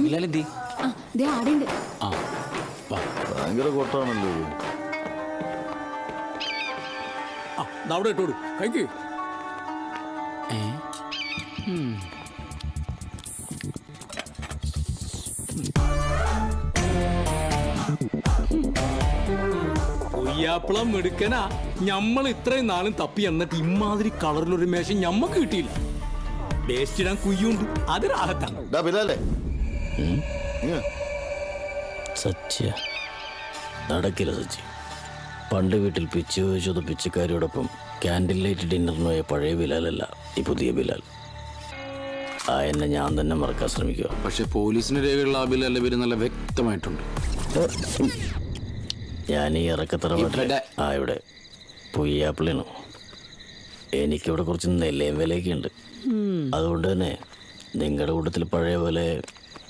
ബിലാലെന്തി ആടുണ്ട്. ഭയങ്കര കൊട്ടാണല്ലോ. അവിടെ ഇട്ടോടു കഴിക്ക്. പൊയ്യാപ്പളം എടുക്കനാ. ഞമ്മൾ ഇത്രയും നാളും തപ്പി എന്നിട്ട് ഇമാതിരി കളറിലൊരു മേശം ഞമ്മക്ക് കിട്ടിയില്ല. ടേസ്റ്റ് ഇടാൻ കുയ്യുണ്ട്, അത് രാഹത്താണ്. സത്യ നടക്കില്ല സച്ചി. പണ്ട് വീട്ടിൽ പിച്ച് ചോദിച്ചത് പിച്ചക്കാരിയോടൊപ്പം ക്യാൻഡിൽ ലൈറ്റ് ഡിന്നറിന് പോയ പഴയ ബിലാലല്ല ഈ പുതിയ ബിലാൽ. ആ എന്നെ ഞാൻ തന്നെ മറക്കാൻ ശ്രമിക്കുക. പക്ഷെ പോലീസിന് രേഖയുള്ള ആ ബിലാലിന്റെ പേര് നല്ല വ്യക്തമായിട്ടുണ്ട്. ഞാൻ ഈ ഇറക്കത്തറ ഇവിടെ പുയ്യാപ്പിളിയാണ്. എനിക്കിവിടെ കുറച്ച് നെല്ലയും വിലയൊക്കെ ഉണ്ട്. അതുകൊണ്ട് തന്നെ നിങ്ങളുടെ കൂട്ടത്തിൽ പഴയ പോലെ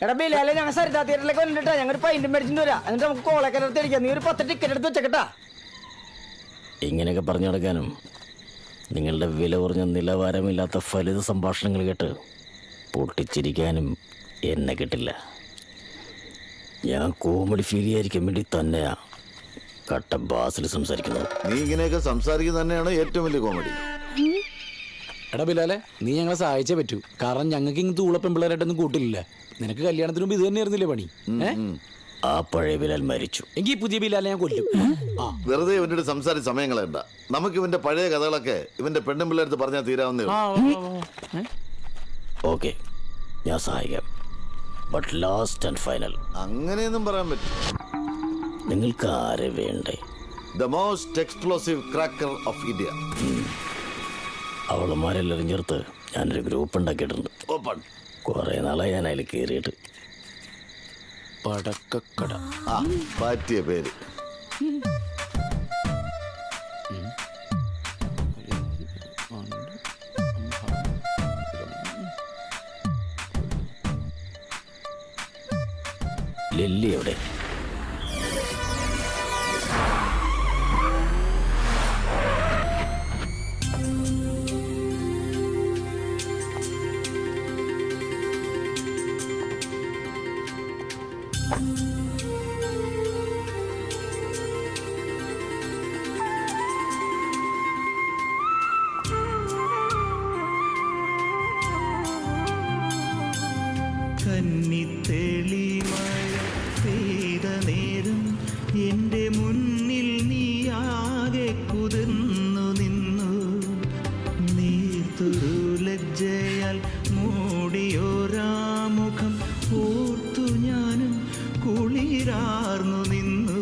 എടാ ബിലാലെ ഞങ്ങൾ സരിതാ തിയേറ്ററിലേക്ക് വന്നിട്ടാ. ഞങ്ങൾ പൈൻറ്റും മേടിച്ചിട്ട് വരാം. എന്നിട്ട് നമുക്ക് കോളേക്കരത്ത് അടിക്കാം. നീ ഒരു 10 ടിക്കറ്റ് എടുത്ത് വെച്ചേക്കട്ടാ. ഇങ്ങനെയൊക്കെ പറഞ്ഞു നടക്കാനും നിങ്ങളുടെ വില കുറഞ്ഞ നിലവാരമില്ലാത്ത ഫലിത സംഭാഷണങ്ങൾ കേട്ട് പൊട്ടിച്ചിരിക്കാനും എന്നെ കിട്ടില്ല. ഞാൻ കോമഡി ഫീൽ ചെയ്യാതിരിക്കാൻ വേണ്ടി തന്നെയാ കട്ട ബാസിൽ സംസാരിക്കുന്നത്. നീ ഇങ്ങനെയൊക്കെ സംസാരിക്കുന്നത് തന്നെയാണ് ഏറ്റവും വലിയ കോമഡി. എടാ ബിലാലെ, നീ ഞങ്ങളെ സഹായിച്ചേ പറ്റൂ. കാരണം ഞങ്ങൾക്ക് ഇങ്ങനത്തെ ഊളപ്പെമ്പിള്ളേരായിട്ടൊന്നും കൂട്ടില്ല. നിനക്ക് കല്യാണത്തിന് മുമ്പ് ഇത് തന്നെയായിരുന്നില്ലേ പണി? ആ പഴയ ബിലാൽ മരിച്ചു. എങ്കിൽ പുതിയ ബിലാലെ ഞാൻ കൊല്ലും. വെറുതെ ഇവന്റെ സംസാരിച്ച സമയം കളയണ്ട. നമുക്ക് ഇവന്റെ പഴയ കഥകളൊക്കെ ഇവന്റെ പെണ്ണും പിള്ളേരടുത്ത് പറഞ്ഞാൽ തീരാവുന്നേ. ഓക്കെ, ഞാൻ സഹായിക്കാം. But last and final. അങ്ങനെയൊന്നും പറയാൻ പറ്റും. നിങ്ങൾക്ക് ആരെ വേണ്ടേ? The most explosive cracker of India. അവളമാരെല്ലാവരും ചേർത്ത് ഞാനൊരു ഗ്രൂപ്പ് ഉണ്ടാക്കിയിട്ടുണ്ട്. ഓപ്പൺ. കുറെ നാളായി ഞാൻ അതിൽ കയറിയിട്ട്. പടക്കക്കട. പറ്റിയ പേര്. ലില്ലി എവിടെ? കന്നിത്തേളി മഴ പെയ്ത നേരം എൻ്റെ മുന്നിൽ നീയാകെ കുതിർന്നു നിന്നു. നീർത്തൊരു ലജ്ജയാൽ മൂടിയോരാമുഖം ഓർത്തു ഞാനും കുളിരാർന്നു നിന്നു.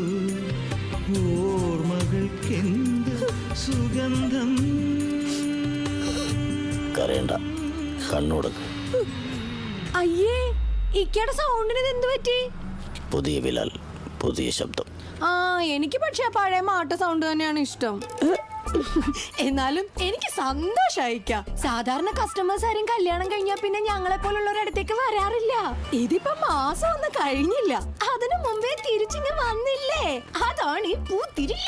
ഓർമ്മകൾക്കെന്ത് സുഗന്ധം. കരയണ്ട, കണ്ണുടക്ക്. അയ്യേ, ഇക്കയുടെ സൗണ്ടിന് എന്ത് പറ്റി? പുതിയ ബിലാൽ, പുതിയ ശബ്ദം. എനിക്ക് പക്ഷേ പഴയ മാട്ട സൗണ്ട് തന്നെയാണ് ഇഷ്ടം. എന്നാലും എനിക്ക് സന്തോഷായിക്കാം. സാധാരണ കസ്റ്റമേഴ്സ് ആരും കല്യാണം കഴിഞ്ഞാൽ പിന്നെ ഞങ്ങളെ പോലുള്ളവരടുത്തേക്ക് വരാറില്ല. ഇതിപ്പോ മാസം ഒന്നും കഴിഞ്ഞില്ല, അതിനു മുമ്പേ തിരിച്ചിങ്ങ് വന്നില്ലേ? അതാണ് ഈ പൂത്തിരി.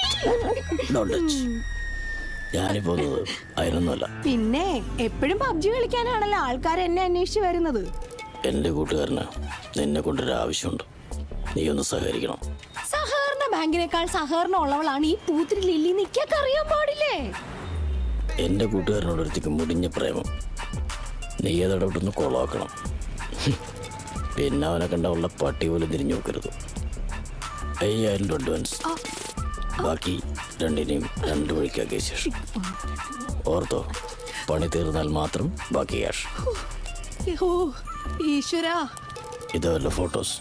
ഞാനിപ്പോ അതിനൊന്നുമല്ല. പിന്നെ എപ്പോഴും പബ്ജി കളിക്കാനാണല്ലോ ആൾക്കാർ എന്നെ അന്വേഷിച്ച് വരുന്നത്. എന്റെ കൂട്ടുകാരന് നിന്നെ കൊണ്ടൊരു ആവശ്യമുണ്ട്. നീ ഒന്ന് സഹകരിക്കണം. സഹകരണ ബാങ്കിനേക്കാൾ സഹകരണം ഉള്ളവളാണ് ഈ പൂത്തിരി ലില്ലി. നിക്കൊക്കെ അറിയാൻ പാടില്ലേ? എന്റെ കൂട്ടുകാരനോട് ഒരുത്തിക്ക് മുടിഞ്ഞ പ്രേമം. നീ അതോടൊന്ന് കൊളാക്കണം. പിന്നെ അവനെ കണ്ട ഉള്ള പട്ടി പോലും തിരിഞ്ഞു നോക്കരുത്. 5000 അഡ്വാൻസ്, ബാക്കി രണ്ടിനെയും 2 വഴിക്കാക്കിയ ശേഷം. ഓർത്തോ, പണി തീർന്നാൽ മാത്രം ബാക്കി ക്യാഷ്. ഈശ്വരാ, ഇതല്ല ഫോട്ടോസ്.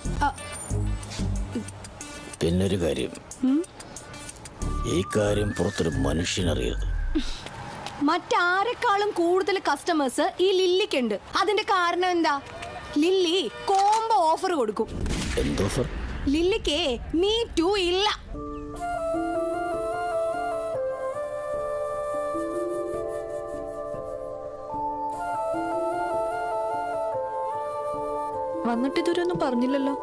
പിന്നൊരു കാര്യം, ഈ കാര്യം പുറത്തൊരു മനുഷ്യനറിയരുത്. മറ്റാരെക്കാളും കൂടുതൽ കസ്റ്റമേഴ്സ് ഈ ലില്ലിക്കുണ്ട്. അതിന്റെ കാരണം എന്താ? ലില്ലി കോംബോ ഓഫർ കൊടുക്കും. എന്തോഫർ? ലില്ലിക്ക് മീ ടു ഇല്ല. വന്നിട്ട് ഇതുവരെ ഒന്നും പറഞ്ഞില്ലല്ലോ.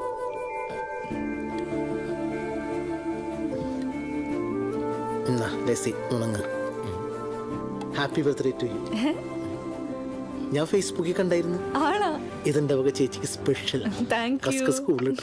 Happy birthday to you. ഞാൻ ഫേസ്ബുക്കിൽ കണ്ടായിരുന്നു. ആണോ? ഇതെന്റെ വക ചേച്ചിക്ക് സ്പെഷ്യൽ താങ്ക് യു. സ്കൂളിൽ